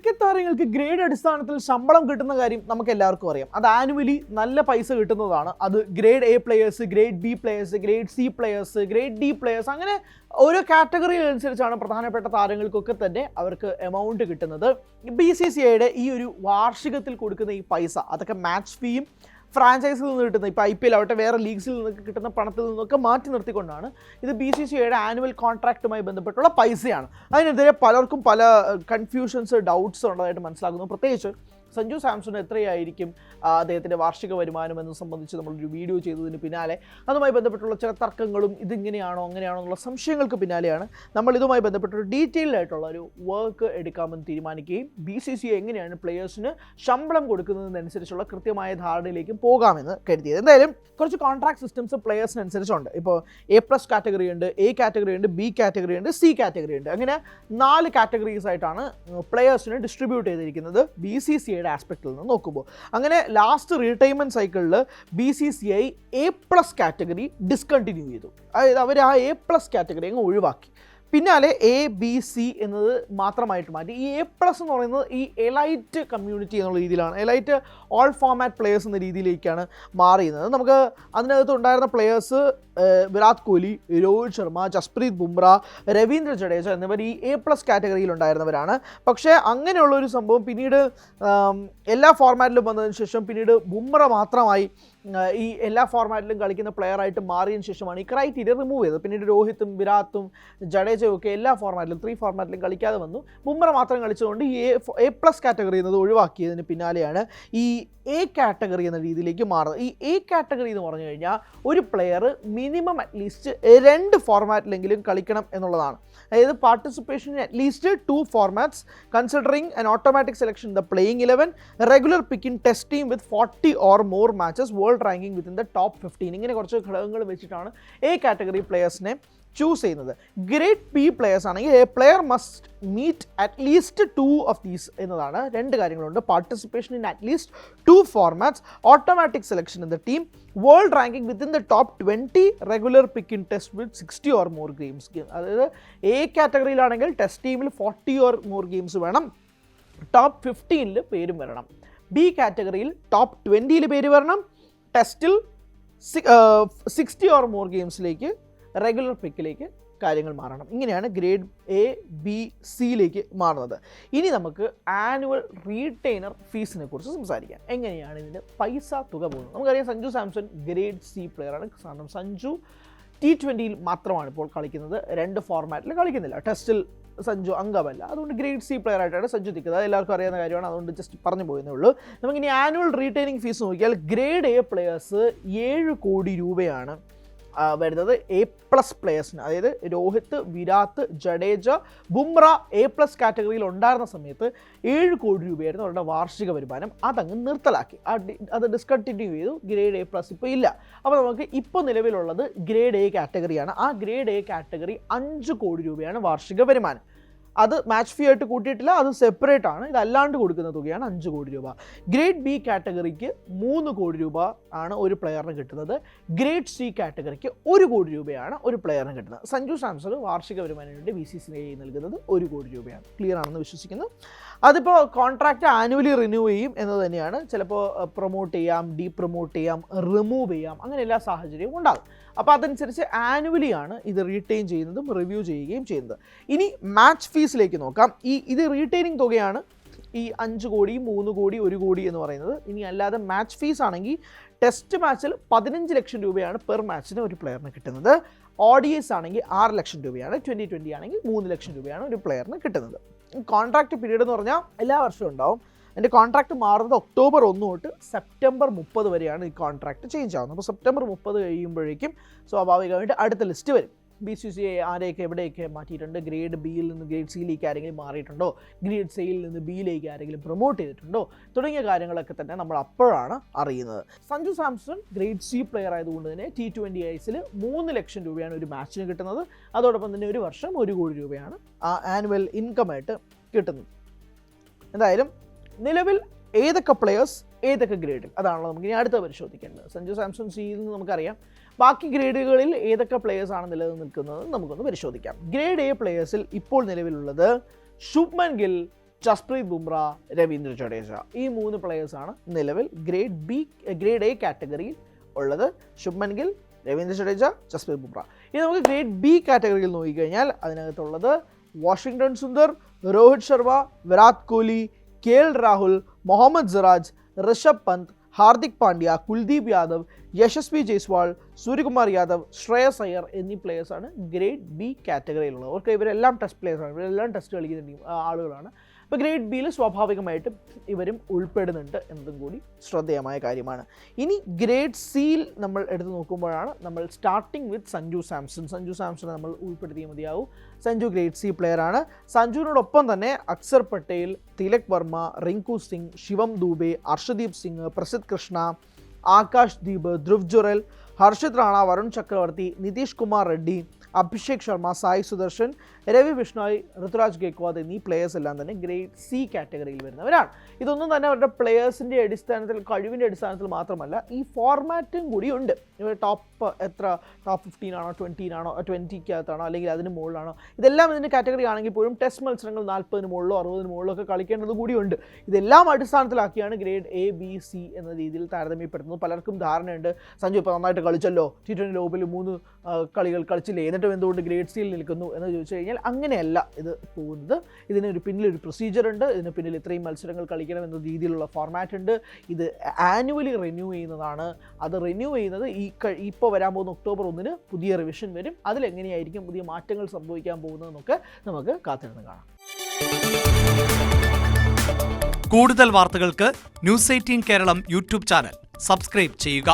Cricket താരങ്ങൾക്ക് grade അടിസ്ഥാനത്തിൽ ശമ്പളം കിട്ടുന്ന കാര്യം നമുക്ക് എല്ലാവർക്കും അറിയാം. അത് ആനുവലി നല്ല പൈസ കിട്ടുന്നതാണ്. അത് grade A players, grade B players, grade C players, grade D players, അങ്ങനെ ഓരോ കാറ്റഗറി അനുസരിച്ചാണ് പ്രധാനപ്പെട്ട താരങ്ങൾക്കൊക്കെ തന്നെ അവർക്ക് എമൗണ്ട് കിട്ടുന്നത്. BCCIയുടെ ഈ ഒരു വാർഷികത്തിൽ കൊടുക്കുന്ന ഈ പൈസ അതൊക്കെ മാച്ച് ഫീയും ഫ്രാഞ്ചൈസിൽ നിന്ന് കിട്ടുന്ന ഇപ്പോൾ IPL ആവട്ടെ വേറെ ലീഗ്സിൽ നിന്നൊക്കെ കിട്ടുന്ന പണത്തിൽ നിന്നൊക്കെ മാറ്റി നിർത്തിക്കൊണ്ടാണ് ഇത് BCCIയുടെ ആനുവൽ കോൺട്രാക്റ്റുമായി ബന്ധപ്പെട്ടുള്ള പൈസയാണ്. അതിനെതിരെ പലർക്കും പല കൺഫ്യൂഷൻസ്, ഡൗട്ട്സ് ഉള്ളതായിട്ട് മനസ്സിലാക്കുന്നു. പ്രത്യേകിച്ച് സഞ്ജു സാംസൺ എത്രയായിരിക്കും അദ്ദേഹത്തിൻ്റെ വാർഷിക വരുമാനം എന്ന് സംബന്ധിച്ച് നമ്മളൊരു വീഡിയോ ചെയ്തതിന് പിന്നാലെ അതുമായി ബന്ധപ്പെട്ടുള്ള ചില തർക്കങ്ങളും ഇതിങ്ങനെയാണോ അങ്ങനെയാണോ എന്നുള്ള സംശയങ്ങൾക്ക് പിന്നാലെയാണ് നമ്മൾ ഇതുമായി ബന്ധപ്പെട്ടൊരു ഡീറ്റെയിൽഡ് ആയിട്ടുള്ള ഒരു വർക്ക് എടുക്കാമെന്ന് തീരുമാനിക്കുകയും BCCI എങ്ങനെയാണ് പ്ലേയേഴ്സിന് ശമ്പളം കൊടുക്കുന്നതിനനുസരിച്ചുള്ള കൃത്യമായ ധാരണയിലേക്കും പോകാമെന്ന് കരുതിയത്. എന്തായാലും കുറച്ച് കോൺട്രാക്ട് സിസ്റ്റംസ് പ്ലേയേഴ്സിനനുസരിച്ചുണ്ട്. ഇപ്പോൾ A+ കാറ്റഗറി ഉണ്ട്, A കാറ്റഗറി ഉണ്ട്, B കാറ്റഗറി ഉണ്ട്, C കാറ്റഗറി ഉണ്ട്. അങ്ങനെ 4 കാറ്റഗറീസ് ആയിട്ടാണ് പ്ലേയേഴ്സിന് ഡിസ്ട്രിബ്യൂട്ട് ചെയ്തിരിക്കുന്നത് BCCI ആസ്പെക്റ്റിൽ നിന്ന് നോക്കുമ്പോൾ. അങ്ങനെ ലാസ്റ്റ് റീടൈൻമെൻറ്റ് സൈക്കിളിൽ BCCI A+ കാറ്റഗറി ഡിസ്കണ്ടിന്യൂ ചെയ്തു. അതായത് അവർ ആ A+ കാറ്റഗറി അങ്ങ് ഒഴിവാക്കി. പിന്നാലെ A, B, C എന്നത് മാത്രമായിട്ട് മാറ്റി. ഈ A+ എന്ന് പറയുന്നത് ഈ എലൈറ്റ് കമ്മ്യൂണിറ്റി എന്നുള്ള രീതിയിലാണ്, എലൈറ്റ് ഓൾ ഫോമാറ്റ് പ്ലേയേഴ്സ് എന്ന രീതിയിലേക്കാണ് മാറിയുന്നത്. നമുക്ക് അതിനകത്ത് ഉണ്ടായിരുന്ന പ്ലേയേഴ്സ് വിരാട് കോഹ്ലി, രോഹിത് ശർമ്മ, ജസ്പ്രീത് ബുംറ, രവീന്ദ്ര ജഡേജ എന്നിവർ ഈ A+ കാറ്റഗറിയിൽ ഉണ്ടായിരുന്നവരാണ്. പക്ഷേ അങ്ങനെയുള്ളൊരു സംഭവം പിന്നീട് എല്ലാ ഫോർമാറ്റിലും വന്നതിന് ശേഷം പിന്നീട് ബുംറ മാത്രമായി ഈ എല്ലാ ഫോർമാറ്റിലും കളിക്കുന്ന പ്ലെയറായിട്ട് മാറിയതിന് ശേഷമാണ് ഈ ക്രൈറ്റീരിയ റിമൂവ് ചെയ്തത്. പിന്നീട് രോഹിത്തും വിരാത്തും ജഡേജയും ഒക്കെ എല്ലാ ഫോർമാറ്റിലും 3 ഫോർമാറ്റിലും കളിക്കാതെ വന്നു. ബുംറ മാത്രം കളിച്ചുകൊണ്ട് ഈ A+ കാറ്റഗറി എന്നത് ഒഴിവാക്കിയതിന് പിന്നാലെയാണ് ഈ A കാറ്റഗറി എന്ന രീതിയിലേക്ക് മാറുന്നത്. ഈ A കാറ്റഗറി എന്ന് പറഞ്ഞു കഴിഞ്ഞാൽ ഒരു പ്ലെയർ മിനിമം അറ്റ്ലീസ്റ്റ് 2 ഫോർമാറ്റിലെങ്കിലും കളിക്കണം എന്നുള്ളതാണ്. അതായത് participation in at least 2 formats considering an automatic selection in the playing 11, regular pick in test team with 40 or more matches, world ranking within the top 15. ഇങ്ങനെ കുറച്ച് ഘടകങ്ങൾ വെച്ചിട്ടാണ് A കാറ്റഗറി പ്ലെയേഴ്സിനെ ചൂസ് ചെയ്യുന്നത്. Grade B players ആണെങ്കിൽ a player must meet at least 2 of these എന്നതാണ്. 2 കാര്യങ്ങളുണ്ട്: participation in at least 2 formats, automatic selection in the team, world ranking within the top 20, regular pick in test with 60 or more games. അതായത് A കാറ്റഗറിയിലാണെങ്കിൽ test ടീമിൽ 40 or more games വേണം, top 15 പേരും വരണം. B കാറ്റഗറിയിൽ top 20 പേര് വരണം, ടെസ്റ്റിൽ 60 ഓർ മോർ ഗെയിംസിലേക്ക് റെഗുലർ പിക്കിലേക്ക് കാര്യങ്ങൾ മാറണം. ഇങ്ങനെയാണ് ഗ്രേഡ് A, B, Cയിലേക്ക് മാറുന്നത്. ഇനി നമുക്ക് ആനുവൽ റീറ്റെയ്നർ ഫീസിനെ കുറിച്ച് സംസാരിക്കാം. എങ്ങനെയാണ് ഇതിൻ്റെ പൈസ തുക പോകുന്നത്? നമുക്കറിയാം സഞ്ജു സാംസൺ ഗ്രേഡ് C പ്ലെയറാണ്. കാരണം സഞ്ജു T20യിൽ മാത്രമാണ് ഇപ്പോൾ കളിക്കുന്നത്, 2 ഫോർമാറ്റിൽ കളിക്കുന്നില്ല. ടെസ്റ്റിൽ സഞ്ജു അംഗമല്ല, അതുകൊണ്ട് ഗ്രേഡ് C പ്ലെയർ ആയിട്ടാണ് സഞ്ജു നിൽക്കുന്നത്. അത് എല്ലാവർക്കും അറിയാവുന്ന കാര്യമാണ്, അതുകൊണ്ട് ജസ്റ്റ് പറഞ്ഞു പോയെന്നേ ഉള്ളൂ. നമുക്കിനി ആനുവൽ റീറ്റെയിനിങ് ഫീസ് നോക്കിയാൽ ഗ്രേഡ് A പ്ലെയേഴ്സ് 7 കോടി രൂപയാണ് വരുന്നത്. A+ പ്ലെയേഴ്സിന്, അതായത് രോഹിത്, വിരാത്ത്, ജഡേജ, ബുംറ A+ കാറ്റഗറിയിൽ ഉണ്ടായിരുന്ന സമയത്ത് 7 കോടി രൂപയായിരുന്നു അവരുടെ വാർഷിക വരുമാനം. അതങ്ങ് നിർത്തലാക്കി, അത് ഡിസ്കണ്ടിന്യൂ ചെയ്തു. ഗ്രേഡ് A+ ഇപ്പോൾ ഇല്ല. അപ്പോൾ നമുക്ക് ഇപ്പോൾ നിലവിലുള്ളത് ഗ്രേഡ് A കാറ്റഗറിയാണ്. ആ ഗ്രേഡ് A കാറ്റഗറി 5 കോടി രൂപയാണ് വാർഷിക വരുമാനം. അത് മാച്ച് ഫീ ആയിട്ട് കൂട്ടിയിട്ടില്ല, അത് സെപ്പറേറ്റ് ആണ്. ഇതല്ലാണ്ട് കൊടുക്കുന്ന തുകയാണ് 5 കോടി രൂപ. ഗ്രേഡ് B കാറ്റഗറിക്ക് 3 കോടി രൂപ ആണ് ഒരു പ്ലെയറിന് കിട്ടുന്നത്. ഗ്രേഡ് C കാറ്റഗറിക്ക് 1 കോടി രൂപയാണ് ഒരു പ്ലെയറിന് കിട്ടുന്നത്. സഞ്ജു സാംസൺ വാർഷിക വരുമാനം വേണ്ടി BCCI നൽകുന്നത് 1 കോടി രൂപയാണ്. ക്ലിയർ ആണെന്ന് വിശ്വസിക്കുന്നു. അതിപ്പോൾ കോൺട്രാക്റ്റ് ആനുവലി റിന്യൂ ചെയ്യും എന്ന് തന്നെയാണ്. ചിലപ്പോൾ പ്രൊമോട്ട് ചെയ്യാം, ഡീപ്രൊമോട്ട് ചെയ്യാം, റിമൂവ് ചെയ്യാം, അങ്ങനെ എല്ലാ സാഹചര്യവും ഉണ്ടാകും. അപ്പോൾ അതനുസരിച്ച് ആനുവലിയാണ് ഇത് റീറ്റെയിൻ ചെയ്യുന്നതും റിവ്യൂ ചെയ്യുകയും ചെയ്യുന്നത്. ഇനി മാച്ച് ഫീസിലേക്ക് നോക്കാം. ഇത് റീറ്റെയിനിങ് തുകയാണ് ഈ 5 കോടി, 3 കോടി, 1 കോടി എന്ന് പറയുന്നത്. ഇനി അല്ലാതെ മാച്ച് ഫീസ് ആണെങ്കിൽ ടെസ്റ്റ് മാച്ചിൽ 15 ലക്ഷം രൂപയാണ് പെർ മാച്ചിന് ഒരു പ്ലെയറിന് കിട്ടുന്നത്. ODIs ആണെങ്കിൽ 6 ലക്ഷം രൂപയാണ്. T20 ആണെങ്കിൽ 3 ലക്ഷം രൂപയാണ് ഒരു പ്ലെയറിന് കിട്ടുന്നത്. കോൺട്രാക്ട് പീരീഡ് എന്ന് പറഞ്ഞാൽ എല്ലാ വർഷവും ഉണ്ടാവും. എൻ്റെ കോൺട്രാക്ട് മാറുന്നത് ഒക്ടോബർ 1 തൊട്ട് സെപ്റ്റംബർ 30 വരെയാണ് ഈ കോൺട്രാക്ട് ചേഞ്ച് ആവുന്നത്. അപ്പോൾ സെപ്റ്റംബർ 30 കഴിയുമ്പോഴേക്കും സ്വാഭാവികമായിട്ട് അടുത്ത ലിസ്റ്റ് വരും. BCCI ആരെയൊക്കെ എവിടെയൊക്കെ മാറ്റിയിട്ടുണ്ട്, ഗ്രേഡ് ബിയിൽ നിന്ന് ഗ്രേഡ് സിയിലേക്ക് ആരെങ്കിലും മാറിയിട്ടുണ്ടോ, ഗ്രേഡ് സിയിൽ നിന്ന് ബിയിലേക്ക് ആരെങ്കിലും പ്രൊമോട്ട് ചെയ്തിട്ടുണ്ടോ, തുടങ്ങിയ കാര്യങ്ങളൊക്കെ തന്നെ നമ്മൾ അപ്പോഴാണ് അറിയുന്നത്. Sanju Samson grade C player ആയതുകൊണ്ട് തന്നെ T20Isൽ 3 ലക്ഷം രൂപയാണ് ഒരു മാച്ചിന് കിട്ടുന്നത്. അതോടൊപ്പം തന്നെ ഒരു വർഷം 1 കോടി രൂപയാണ് ആനുവൽ ഇൻകം ആയിട്ട് കിട്ടുന്നത്. എന്തായാലും നിലവിൽ ഏതൊക്കെ പ്ലെയേഴ്സ് ഏതൊക്കെ ഗ്രേഡിൽ, അതാണല്ലോ നമുക്ക് ഇനി അടുത്ത പരിശോധിക്കേണ്ടത്. സഞ്ജു സാംസൺ സിയിൽ നിന്ന് നമുക്കറിയാം. ബാക്കി ഗ്രേഡുകളിൽ ഏതൊക്കെ പ്ലെയേഴ്സാണ് നിലനിൽക്കുന്നത് നമുക്കൊന്ന് പരിശോധിക്കാം. ഗ്രേഡ് A പ്ലെയേഴ്സിൽ ഇപ്പോൾ നിലവിലുള്ളത് ശുഭ്മൻ ഗിൽ, ജസ്പ്രീത് ബുംറ, രവീന്ദ്ര ജഡേജ. ഈ 3 പ്ലെയേഴ്സാണ് നിലവിൽ ഗ്രേഡ് എ കാറ്റഗറിയിൽ ഉള്ളത്. ശുഭ്മൻ ഗിൽ, രവീന്ദ്ര ജഡേജ, ജസ്പ്രീത് ബുംറ. ഇനി നമുക്ക് ഗ്രേഡ് ബി കാറ്റഗറിയിൽ നോക്കിക്കഴിഞ്ഞാൽ അതിനകത്തുള്ളത് വാഷിംഗ്ടൺ സുന്ദർ, രോഹിത് ശർമ്മ, വിരാട് കോഹ്ലി, KL രാഹുൽ, മുഹമ്മദ് സിറാജ്, ഋഷഭ് പന്ത്, ഹാർദിക് പാണ്ഡ്യ, കുൽദീപ് യാദവ്, യശസ്വി ജയ്സ്വാൾ, സൂര്യകുമാർ യാദവ്, ശ്രേയസ് അയ്യർ എന്നീ പ്ലേയേഴ്സാണ് ഗ്രേഡ് ബി കാറ്റഗറിയിലുള്ളത്. അവർക്ക് ഇവരെല്ലാം ടെസ്റ്റ് പ്ലേയേഴ്സാണ്, ഇവരെല്ലാം ടെസ്റ്റ് കളിക്കുന്ന ആളുകളാണ്. അപ്പോൾ ഗ്രേഡ് ബിയിൽ സ്വാഭാവികമായിട്ടും ഇവരും ഉൾപ്പെടുന്നുണ്ട് എന്നതും കൂടി ശ്രദ്ധേയമായ കാര്യമാണ്. ഇനി ഗ്രേഡ് സിയിൽ നമ്മൾ എടുത്ത് നോക്കുമ്പോഴാണ് നമ്മൾ സ്റ്റാർട്ടിങ് വിത്ത് സഞ്ജു സാംസൺ നമ്മൾ ഉൾപ്പെടുത്തിയേ മതിയാവും. സഞ്ജു ഗ്രേഡ് സി പ്ലെയറാണ്. സഞ്ജുവിനോടൊപ്പം തന്നെ അക്സർ പട്ടേൽ, തിലക് വർമ്മ, റിങ്കു സിംഗ്, ശിവം ദൂബെ, അർഷദീപ് സിംഗ്, പ്രസിദ്ധ് കൃഷ്ണ, ആകാശ് ദീപ്, ധ്രുവ് ജുറൽ, ഹർഷിത് റാണ, വരുൺ ചക്രവർത്തി, നിതീഷ് കുമാർ റെഡ്ഡി, അഭിഷേക് ശർമ്മ, സായി സുദർശൻ, രവി ബിഷ്ണോയ്, ഋതുരാജ് ഗെയ്ക്വാദ് എന്നീ പ്ലേയേഴ്സ് എല്ലാം തന്നെ ഗ്രേഡ് സി കാറ്റഗറിയിൽ വരുന്നവരാണ്. ഇതൊന്നും തന്നെ അവരുടെ പ്ലേയേഴ്സിൻ്റെ അടിസ്ഥാനത്തിൽ, കഴിവിൻ്റെ അടിസ്ഥാനത്തിൽ മാത്രമല്ല, ഈ ഫോർമാറ്റും കൂടി ഉണ്ട്. ഇവർ ടോപ്പ് 15 ആണോ 20-ക്കകത്താണോ അല്ലെങ്കിൽ അതിന് മുകളിലാണോ, ഇതെല്ലാം ഇതിൻ്റെ കാറ്റഗറി ആണെങ്കിൽ പോലും ടെസ്റ്റ് മത്സരങ്ങൾ 40-ന് മുകളിലോ 60-ന് മുകളിലോ ഒക്കെ കളിക്കേണ്ടത് കൂടിയുണ്ട്. ഇതെല്ലാം അടിസ്ഥാനത്തിലാക്കിയാണ് ഗ്രേഡ് എ, ബി, സി എന്ന രീതിയിൽ താരതമ്യപ്പെടുത്തുന്നത്. പലർക്കും ധാരണയുണ്ട്, സഞ്ജു ഇപ്പോൾ നന്നായിട്ട് കളിച്ചല്ലോ, T20 ലോബിൽ 3 കളികൾ കളിച്ചില്ലേ, എന്നിട്ടും എന്തുകൊണ്ട് ഗ്രേഡ് സിയിൽ നിൽക്കുന്നു എന്ന് ചോദിച്ചു കഴിഞ്ഞാൽ അങ്ങനെയല്ല ഇത് പോകുന്നത്. ഇതിന് പിന്നിലൊരു പ്രൊസീജിയർ ഉണ്ട്. ഇതിന് പിന്നിൽ ഇത്രയും മത്സരങ്ങൾ കളിക്കണം എന്ന രീതിയിലുള്ള ഫോർമാറ്റ് ഉണ്ട്. ഇത് ആനുവലി റിന്യൂ ചെയ്യുന്നതാണ്. അത് റിന്യൂ ചെയ്യുന്നത് ഇപ്പോൾ വരാൻ പോകുന്ന ഒക്ടോബർ 1-ന് പുതിയ റിവിഷൻ വരും. അതിലെങ്ങനെയായിരിക്കും പുതിയ മാറ്റങ്ങൾ സംഭവിക്കാൻ പോകുന്നതെന്നൊക്കെ നമുക്ക് കാത്തിരുന്ന് കാണാം. കൂടുതൽ വാർത്തകൾക്ക് News 18 Keralam YouTube channel subscribe ചെയ്യുക.